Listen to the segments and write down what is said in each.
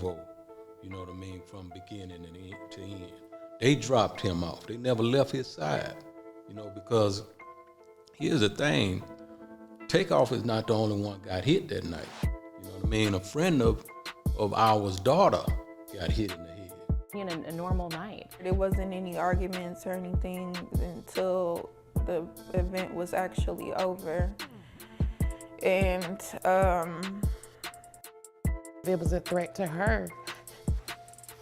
Quavo, you know what I mean, from beginning to end. They dropped him off. They never left his side, you know, because here's the thing. Takeoff is not the only one got hit that night. You know what I mean? A friend of ours daughter got hit in the head. In a normal night. There wasn't any arguments or anything until the event was actually over. And it was a threat to her,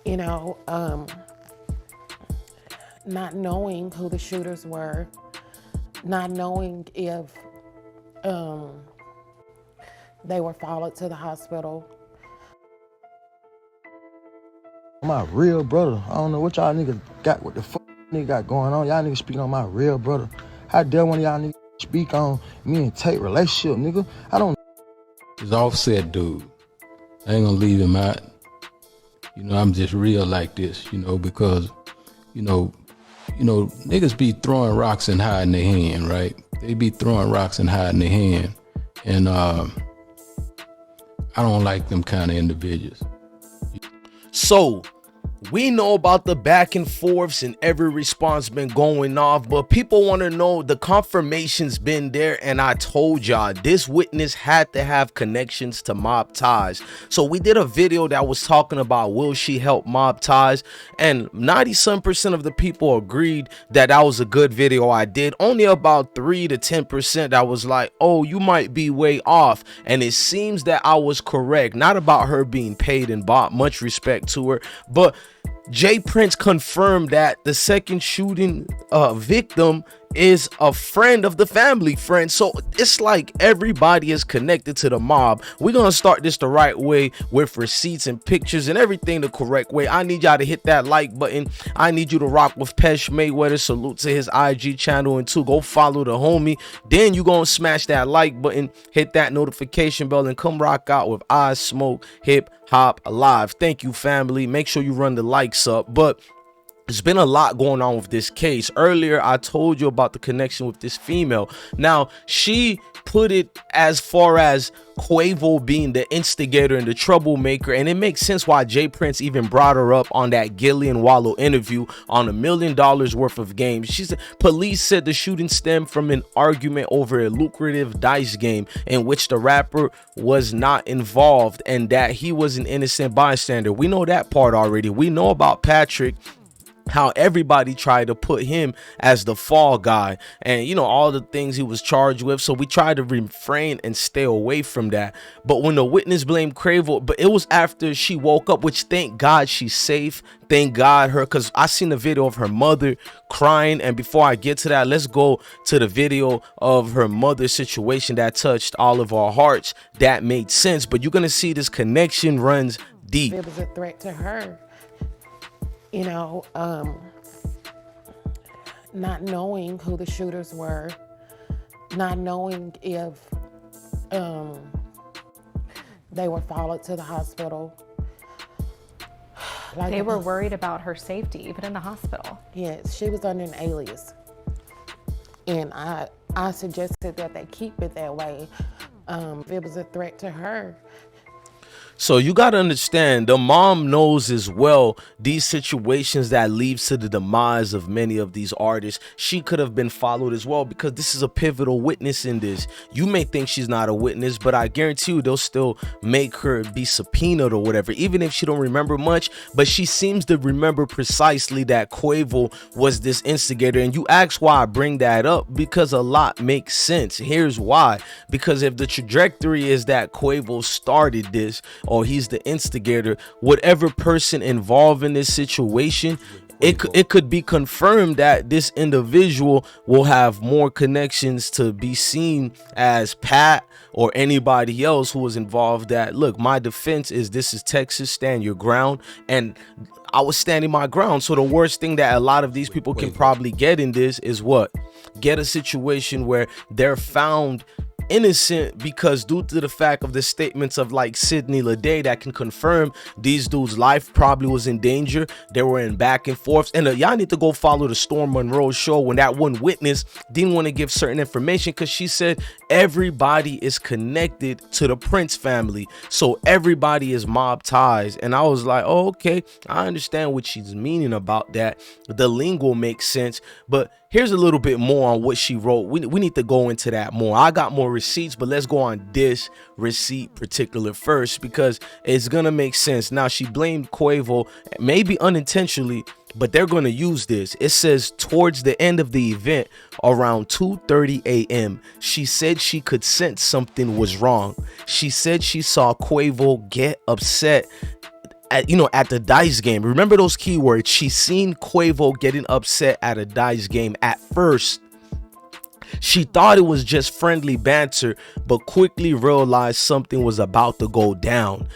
you know, not knowing who the shooters were, not knowing if they were followed to the hospital. My real brother. I don't know what y'all niggas got, what the fuck nigga got going on. Y'all niggas speaking on my real brother. How dare one of y'all niggas speak on me and Tate relationship, nigga? I don't. This Offset dude, I ain't gonna leave him out. You know, I'm just real like this, you know, because, you know, niggas be throwing rocks and hiding their hand, right? They be throwing rocks and hiding their hand. And I don't like them kind of individuals. So we know about the back and forths and every response been going off, but people want to know the confirmation's been there. And I told y'all this witness had to have connections to mob ties. So we did a video that was talking about will she help mob ties, and 90% of the people agreed that that was a good video I did. Only about 3 to 10% that was like, oh, you might be way off. And it seems that I was correct. Not about her being paid and bought, much respect to her, but Jay Prince confirmed that the second shooting victim is a friend of the family friend. So it's like everybody is connected to the mob. We're gonna start this the right way with receipts and pictures and everything the correct way. I need y'all to hit that like button. I need you to rock with Pesh Mayweather. Salute to his IG channel, and to go follow the homie. Then you gonna smash that like button, hit that notification bell, and come rock out with IsmokeHiphop Live. Thank you, family. Make sure you run the likes up. But there's been a lot going on with this case. Earlier, I told you about the connection with this female. Now, she put it as far as Quavo being the instigator and the troublemaker, and it makes sense why Jay Prince even brought her up on that Gillian Wallow interview on $1 million worth of games. She said police said the shooting stemmed from an argument over a lucrative dice game in which the rapper was not involved and that he was an innocent bystander. We know that part already. We know about Patrick, how everybody tried to put him as the fall guy and, you know, all the things he was charged with. So we tried to refrain and stay away from that. But when the witness blamed Quavo, but it was after she woke up, which thank God she's safe. Thank God her, because I seen the video of her mother crying. And before I get to that, let's go to the video of her mother's situation that touched all of our hearts. That made sense. But you're going to see this connection runs deep. It was a threat to her. You know, not knowing who the shooters were, not knowing if they were followed to the hospital. Like they were worried about her safety, even in the hospital. Yes, she was under an alias. And I suggested that they keep it that way. It was a threat to her. So you got to understand, the mom knows as well these situations that leads to the demise of many of these artists. She could have been followed as well, because this is a pivotal witness in this. You may think she's not a witness, but I guarantee you they'll still make her be subpoenaed or whatever, even if she don't remember much. But she seems to remember precisely that Quavo was this instigator. And you ask why I bring that up, because a lot makes sense. Here's why. Because if the trajectory is that Quavo started this, or he's the instigator, whatever person involved in this situation, it could be confirmed that this individual will have more connections to be seen as Pat or anybody else who was involved. That, look, my defense is this is Texas, stand your ground, and I was standing my ground. So the worst thing that a lot of these people can probably get in this is what? Get a situation where they're found innocent because due to the fact of the statements of like Sidney Lede that can confirm these dudes' life probably was in danger. They were in back and forths. And y'all need to go follow the Storm Monroe show when that one witness didn't want to give certain information because she said everybody is connected to the Prince family. So everybody is mob ties. And I was like, oh, okay, I understand what she's meaning about that. The lingo makes sense. But here's a little bit more on what she wrote. We need to go into that more. I got more receipts, but let's go on this receipt particular first because it's gonna make sense. Now, she blamed Quavo, maybe unintentionally, but they're gonna use this. It says towards the end of the event around 2:30 a.m. she said she could sense something was wrong. She said she saw Quavo get upset at the dice game. Remember those keywords. She seen Quavo getting upset at a dice game. At first she thought it was just friendly banter, but quickly realized something was about to go down.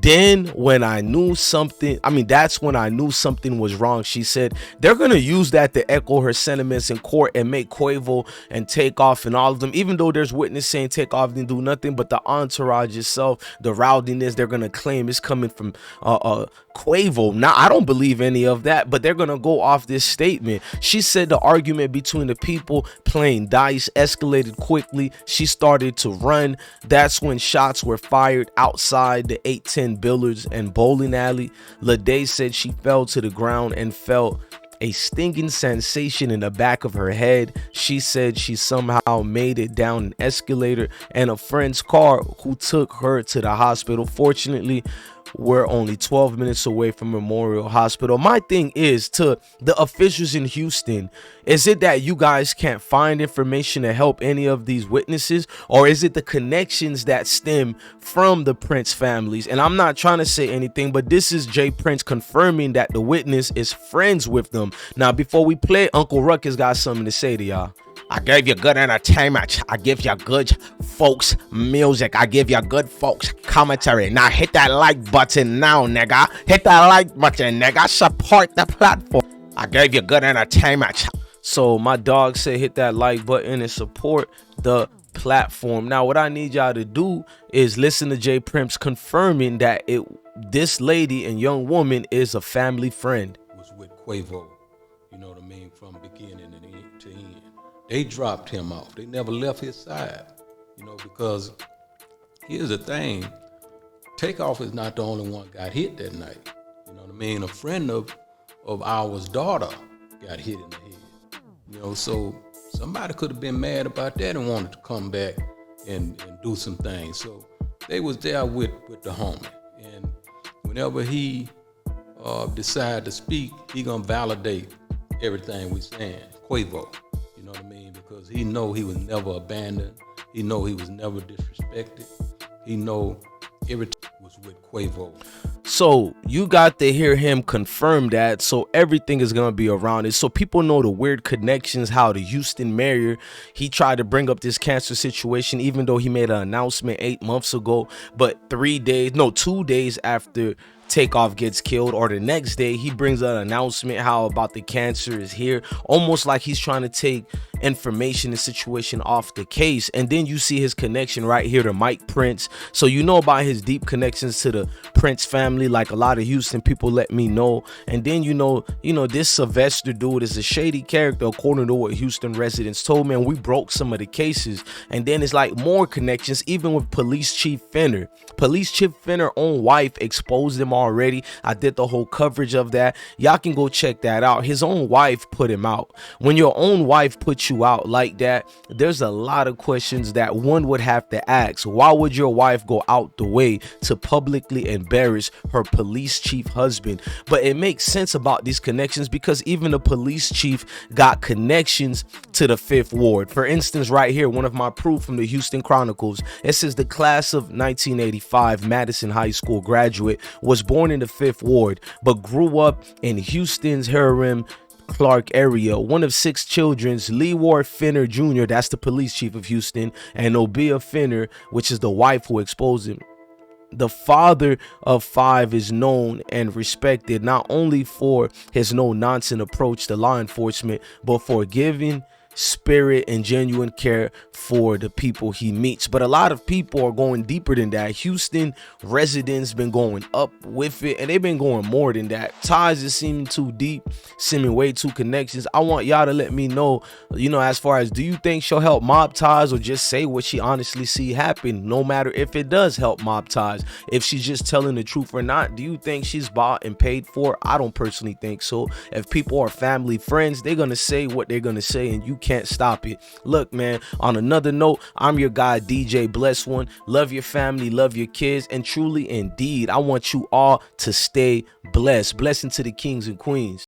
Then when I knew something, that's when I knew something was wrong. She said they're going to use that to echo her sentiments in court and make Quavo and Takeoff and all of them, even though there's witness saying Takeoff didn't do nothing, but the entourage itself, the rowdiness they're going to claim is coming from Quavo. Now, I don't believe any of that, but they're going to go off this statement. She said the argument between the people playing dice escalated quickly. She started to run. That's when shots were fired outside the 810 billiards and bowling alley. Lede said she fell to the ground and felt a stinging sensation in the back of her head. She said she somehow made it down an escalator and a friend's car who took her to the hospital. Fortunately, we're only 12 minutes away from Memorial Hospital. My thing is to the officials in Houston, is it that you guys can't find information to help any of these witnesses, or is it the connections that stem from the Prince families? And I'm not trying to say anything, but this is Jay Prince confirming that the witness is friends with them. Now, before we play, Uncle Ruckus got something to say to y'all. I gave you good entertainment. I give you good folks music. I give you good folks commentary. Now hit that like button now, nigga. Hit that like button, nigga. Support the platform. I gave you good entertainment. So my dog said hit that like button and support the platform. Now what I need y'all to do is listen to Jay Prince confirming that this lady and young woman is a family friend. Was with Quavo, from beginning to end. They dropped him off. They never left his side, because here's the thing. Takeoff is not the only one got hit that night. A friend of ours daughter got hit in the head. So somebody could have been mad about that and wanted to come back and do some things. So they was there with the homie. And whenever he decide to speak, he gonna validate everything we saying. Quavo. Because he know he was never abandoned. He know he was never disrespected. He know everything was with Quavo. So you got to hear him confirm that. So everything is going to be around it. So people know the weird connections, how the Houston mayor, he tried to bring up this cancer situation, even though he made an announcement 8 months ago. But 2 days after Takeoff gets killed, or the next day, he brings an announcement how about the cancer is here, almost like he's trying to take information and situation off the case. And then you see his connection right here to Mike Prince. So about his deep connections to the Prince family, like a lot of Houston people let me know. And then this Sylvester dude is a shady character according to what Houston residents told me, and we broke some of the cases. And then it's like more connections even with Police Chief Fenner. Police Chief Fenner's own wife exposed him already. I did the whole coverage of that. Y'all can go check that out. His own wife put him out. When your own wife puts you out like that, there's a lot of questions that one would have to ask. Why would your wife go out the way to publicly embarrass her police chief husband? But it makes sense about these connections because even the police chief got connections to the 5th Ward. For instance, right here, one of my proof from the Houston Chronicles, it says the class of 1985 Madison High School graduate was born in the 5th Ward, but grew up in Houston's Hiram Clark area. One of 6 children, Leeward Fenner Jr., that's the police chief of Houston, and Obia Fenner, which is the wife who exposed him. The father of 5 is known and respected not only for his no-nonsense approach to law enforcement, but for giving spirit and genuine care for the people he meets. But a lot of people are going deeper than that. Houston residents been going up with it, and they've been going more than that. Ties is seeming too deep, seeming way too connections. I want y'all to let me know, as far as, do you think she'll help mob ties, or just say what she honestly see happen, no matter if it does help mob ties, if she's just telling the truth or not? Do you think she's bought and paid for? I don't personally think so. If people are family, friends, they're gonna say what they're gonna say, and you can't stop it. Look, man, on another note, I'm your guy, DJ Bless One. Love your family, love your kids, and truly indeed, I want you all to stay blessed. Blessing to the kings and queens.